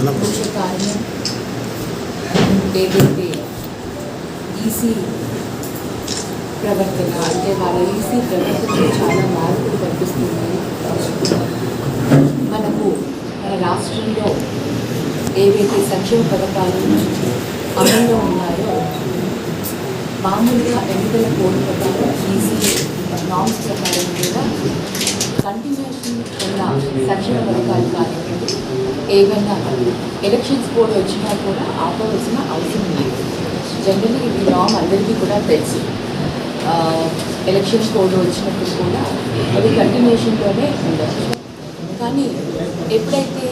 ముఖ్య కారణం ఏదైతే ఈసీ ప్రవర్తన అంటే వాళ్ళ ఈసీ ప్రవర్తనలో చాలా మార్పులు కనిపిస్తున్నాయి. మనకు మన రాష్ట్రంలో ఏవైతే సంక్షేమ పథకాలు అమల్లో ఉన్నాయో మామూలుగా ఎన్నికల కోడ్ ప్రకారం ఈసీ నామ్స్ ప్రకారం కూడా కంటిన్యూషన్ ఉన్న సంక్షేమ పథకాలు కానివ్వండి ఏవైనా ఎలక్షన్స్ కోడ్ వచ్చినా కూడా ఆపవలసిన అవసరం లేదు. జనరల్లీ ఇది నామ్ అందరికీ కూడా తెలుసు. ఎలక్షన్స్ కోడ్ వచ్చినప్పుడు కూడా అది కంటిన్యూషన్లోనే ఉండదు. కానీ ఎప్పుడైతే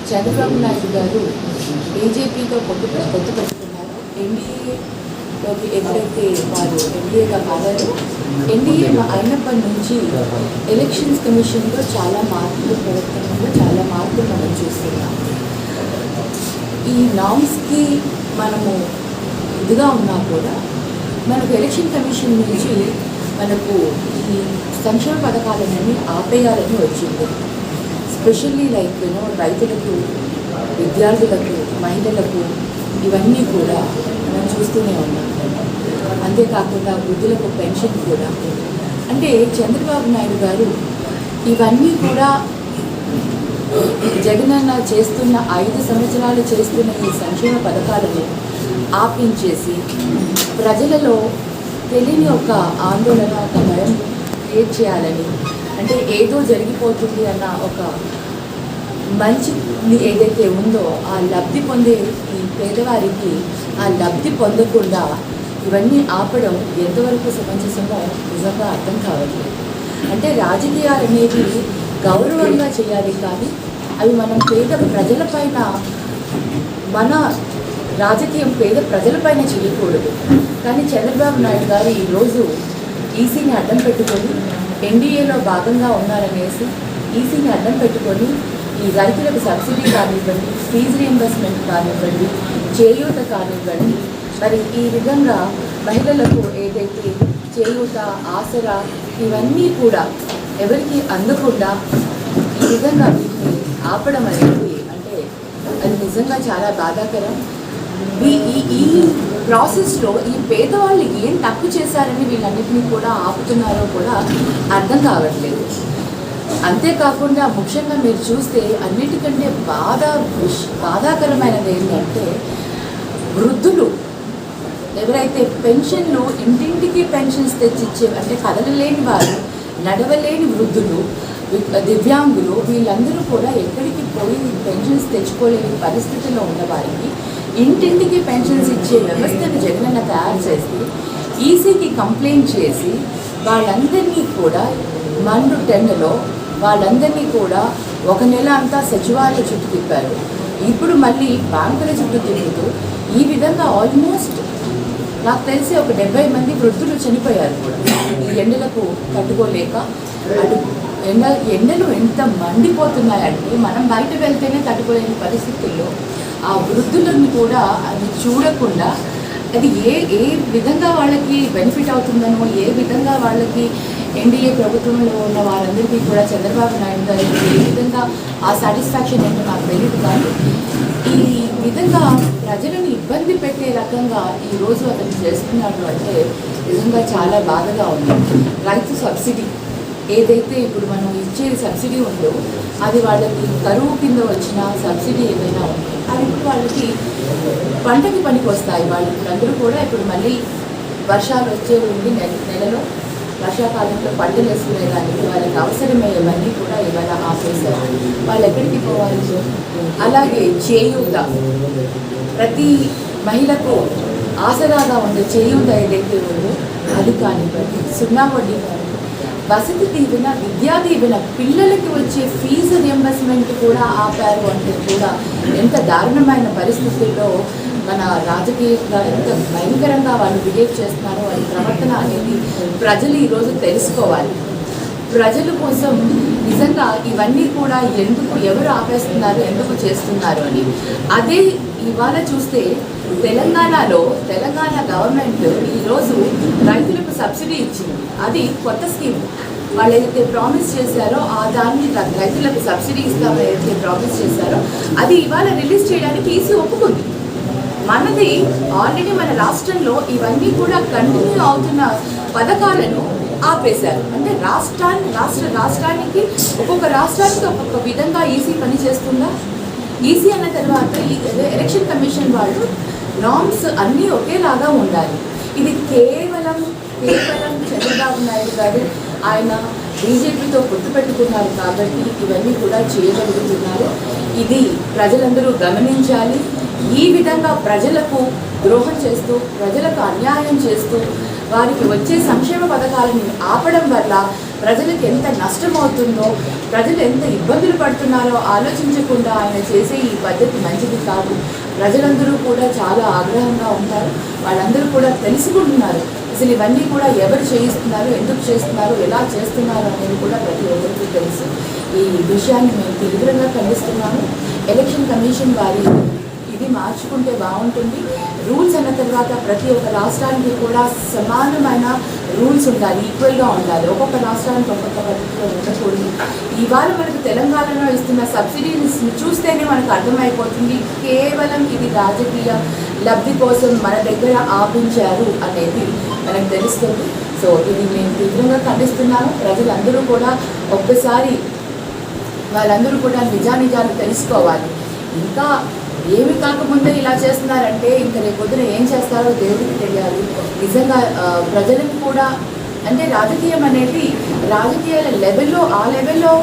చంద్రబాబు నాయుడు గారు బీజేపీతో పొత్తు పెట్టుకున్నారో ఎన్డీఏలోకి ఎప్పుడైతే వారు ఎన్డీఏగా మారారో ఎన్డీఏ అయినప్పటి నుంచి ఎలక్షన్స్ కమిషన్లో చాలా మార్పులు ప్రవర్తనలో చాలా మార్పులు మనం చూస్తున్నాం. ఈ నామ్స్కి మనము ఇదిగా ఉన్నా కూడా మనకు ఎలక్షన్ కమిషన్ నుంచి మనకు ఈ సంక్షేమ పథకాలన్నీ ఆపేయాలని వచ్చింది. స్పెషల్లీ లైక్ రైతులకు, విద్యార్థులకు, మహిళలకు ఇవన్నీ కూడా మనం చూస్తూనే ఉన్నాం. అంతేకాకుండా వృద్ధులకు పెన్షన్ కూడా. అంటే చంద్రబాబు నాయుడు గారు ఇవన్నీ కూడా జగనన్న చేస్తున్న 5 సంవత్సరాలు చేస్తున్న ఈ సంక్షేమ పథకాలను ఆపించేసి ప్రజలలో తెలియని ఒక ఆందోళన, ఒక భయం క్రియేట్ చేయాలని, అంటే ఏదో జరిగిపోతుంది అన్న ఒక మంచి ఏదైతే ఉందో ఆ లబ్ధి పొందే ఈ పేదవారికి ఆ లబ్ధి పొందకుండా ఇవన్నీ ఆపడం ఎంతవరకు సమంజసమో నిజంగా అర్థం కావట్లేదు. అంటే రాజకీయాలు అనేవి గౌరవంగా చేయాలి, కానీ అవి మనం పేద ప్రజలపైన, మన రాజకీయం పేద ప్రజలపైన చేయకూడదు. కానీ చంద్రబాబు నాయుడు గారు ఈరోజు ఈసీని అడ్డం పెట్టుకొని ఎన్డీఏలో భాగంగా ఉన్నారనేసి ఈసీని అడ్డం పెట్టుకొని ఈ రైతులకు సబ్సిడీ కానివ్వండి, ఫీజు రీయింబర్స్మెంట్ కానివ్వండి, చేయూత కానివ్వండి, మరి ఈ విధంగా మహిళలకు ఏదైతే చేయూత, ఆసరా ఇవన్నీ కూడా ఎవరికి అందకుండా ఈ విధంగా వీటిని ఆపడం అనేది అంటే అది నిజంగా చాలా బాధాకరం. ఈ ప్రాసెస్లో ఈ పేదవాళ్ళు ఏం తప్పు చేశారని వీళ్ళన్నింటినీ కూడా ఆపుతున్నారో కూడా అర్థం కావట్లేదు. అంతేకాకుండా ముఖ్యంగా మీరు చూస్తే అన్నిటికంటే బాధాకరమైనది ఏంటంటే వృద్ధులు ఎవరైతే పెన్షన్లు ఇంటింటికి పెన్షన్స్ తెచ్చిచ్చే, అంటే కదలలేని వారు, నడవలేని వృద్ధులు, దివ్యాంగులు వీళ్ళందరూ కూడా ఎక్కడికి పోయి పెన్షన్స్ తెచ్చుకోలేని పరిస్థితిలో ఉన్నవారికి ఇంటింటికి పెన్షన్స్ ఇచ్చే వ్యవస్థను జగనన్న తయారు చేసి ఈసీకి కంప్లైంట్ చేసి వాళ్ళందరినీ కూడా మండు టెండలో వాళ్ళందరినీ కూడా 1 నెల అంతా సచివాలయ చుట్టూ తిప్పారు. ఇప్పుడు మళ్ళీ బ్యాంకుల చుట్టూ తిరుగుతూ ఈ విధంగా ఆల్మోస్ట్ నాకు తెలిసి ఒక 70 మంది వృద్ధులు చనిపోయారు కూడా ఈ ఎండలకు తట్టుకోలేక. అటు ఎండలు ఎంత మండిపోతున్నాయంటే మనం బయట వెళ్తేనే తట్టుకోలేని పరిస్థితుల్లో ఆ వృద్ధులను కూడా అది చూడకుండా అది ఏ విధంగా వాళ్ళకి బెనిఫిట్ అవుతుందనో, ఏ విధంగా వాళ్ళకి ఎన్డీఏ ప్రభుత్వంలో ఉన్న వాళ్ళందరికీ కూడా చంద్రబాబు నాయుడు గారికి ఏ విధంగా ఆ సాటిస్ఫాక్షన్ ఏంటో నాకు తెలియదు. కానీ ఈ విధంగా ప్రజలను ఇబ్బంది పెట్టే రకంగా ఈరోజు అతను చేస్తున్నాడు అంటే నిజంగా చాలా బాధగా ఉంది. రైతు సబ్సిడీ ఏదైతే ఇప్పుడు మనం ఇచ్చే సబ్సిడీ ఉందో అది వాళ్ళకి కరువు కింద వచ్చిన సబ్సిడీ ఏదైనా ఉందో అది ఇప్పుడు వాళ్ళకి పంటకి పనికి వస్తాయి. వాళ్ళు ఇప్పుడు అందరూ కూడా ఇప్పుడు మళ్ళీ వర్షాలు వచ్చే ఉంది నెలలో వర్షాకాలంలో పంటలు వేసుకునేదానికి వాళ్ళకి అవసరమయ్యేవన్నీ కూడా ఇవాళ ఆపేశారు. వాళ్ళు ఎక్కడికి పోవాలి? అలాగే చేయూత, ప్రతి మహిళకు ఆసరాగా ఉండే చేయూత ఏదైతే ఉందో అది కానివ్వండి, 0 వడ్డీ కానివ్వండి, వసతి దీవెన, విద్యా దీవెన, పిల్లలకి వచ్చే ఫీజు రియంబర్స్మెంట్ కూడా ఆపారు. అంటే కూడా ఎంత దారుణమైన పరిస్థితుల్లో మన రాజకీయంగా ఎంత భయంకరంగా వాళ్ళు బిహేవ్ చేస్తున్నారో వాళ్ళ ప్రవర్తన అనేది ప్రజలు ఈరోజు తెలుసుకోవాలి. ప్రజల కోసం నిజంగా ఇవన్నీ కూడా ఎవరు ఆపేస్తున్నారు, ఎందుకు చేస్తున్నారు అని. అదే ఇవాళ చూస్తే తెలంగాణ గవర్నమెంట్ ఈరోజు రైతులకు సబ్సిడీ ఇచ్చింది. అది కొత్త స్కీమ్. వాళ్ళు ఏదైతే ప్రామిస్ చేశారో ఆ దాన్ని రైతులకు సబ్సిడీ ఇస్తామని ఏదైతే ప్రామిస్ చేశారో అది ఇవాళ రిలీజ్ చేయడానికి ఈసీ ఒప్పుకుంది. మనది ఆల్రెడీ మన రాష్ట్రంలో ఇవన్నీ కూడా కంటిన్యూ అవుతున్న పథకాలను ఆపేశారు. అంటే రాష్ట్రానికి ఒక్కొక్క రాష్ట్రానికి ఒక్కొక్క విధంగా ఈసీ పనిచేస్తుందా? ఈసీ అన్న తర్వాత ఈ ఎలక్షన్ కమిషన్ వాళ్ళు నామ్స్ అన్నీ ఒకేలాగా ఉండాలి. ఇది కేవలం చంద్రబాబు నాయుడు గారు ఆయన బీజేపీతో పొత్తు పెట్టుకున్నారు కాబట్టి ఇవన్నీ కూడా చేయగలుగుతున్నారు. ఇది ప్రజలందరూ గమనించాలి. ఈ విధంగా ప్రజలకు ద్రోహం చేస్తూ, ప్రజలకు అన్యాయం చేస్తూ, వారికి వచ్చే సంక్షేమ పథకాలను ఆపడం వల్ల ప్రజలకు ఎంత నష్టమవుతుందో, ప్రజలు ఎంత ఇబ్బందులు పడుతున్నారో ఆలోచించకుండా ఆయన చేసే ఈ పద్ధతి మంచిది కాదు. ప్రజలందరూ కూడా చాలా ఆగ్రహంగా ఉంటారు. వాళ్ళందరూ కూడా తెలుసుకుంటున్నారు అసలు ఇవన్నీ కూడా ఎవరు చేయిస్తున్నారు, ఎందుకు చేస్తున్నారు, ఎలా చేస్తున్నారు అనేది కూడా ప్రతి ఒక్కరికి తెలుసు. ఈ విషయాన్ని మేము తీవ్రంగా ఖండిస్తున్నాము. ఎలక్షన్ కమిషన్ వారి ఇది మార్చుకుంటే బాగుంటుంది. రూల్స్ అన్న తర్వాత ప్రతి ఒక్క రాష్ట్రానికి కూడా సమానమైన రూల్స్ ఉండాలి, ఈక్వల్గా ఉండాలి. ఒక్కొక్క రాష్ట్రానికి ఒక్కొక్క పద్ధతిలో ఉండకూడదు. ఇవాళ మనకు తెలంగాణలో ఇస్తున్న సబ్సిడీస్ని చూస్తేనే మనకు అర్థమైపోతుంది కేవలం ఇది రాజకీయ లబ్ధి కోసం మన దగ్గర ఆపించారు అనేది మనకు తెలుస్తుంది. సో ఇది మేము తీవ్రంగా ఖండిస్తున్నాము. ప్రజలందరూ కూడా ఒక్కసారి వాళ్ళందరూ కూడా నిజానిజాలు తెలుసుకోవాలి. ఇంకా ఏమి కాకముందే ఇలా చేస్తున్నారంటే ఇంకా రేపొద్దున ఏం చేస్తారో దేవుడికి తెలియాలి. నిజంగా ప్రజలకు కూడా అంటే రాజకీయం అనేది రాజకీయాల లెవెల్లో ఆ లెవెల్లో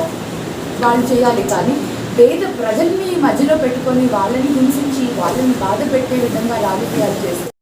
వాళ్ళు చేయాలి. కానీ పేద ప్రజల్ని మధ్యలో పెట్టుకొని వాళ్ళని హింసించి వాళ్ళని బాధ పెట్టే విధంగా రాజకీయాలు చేస్తారు.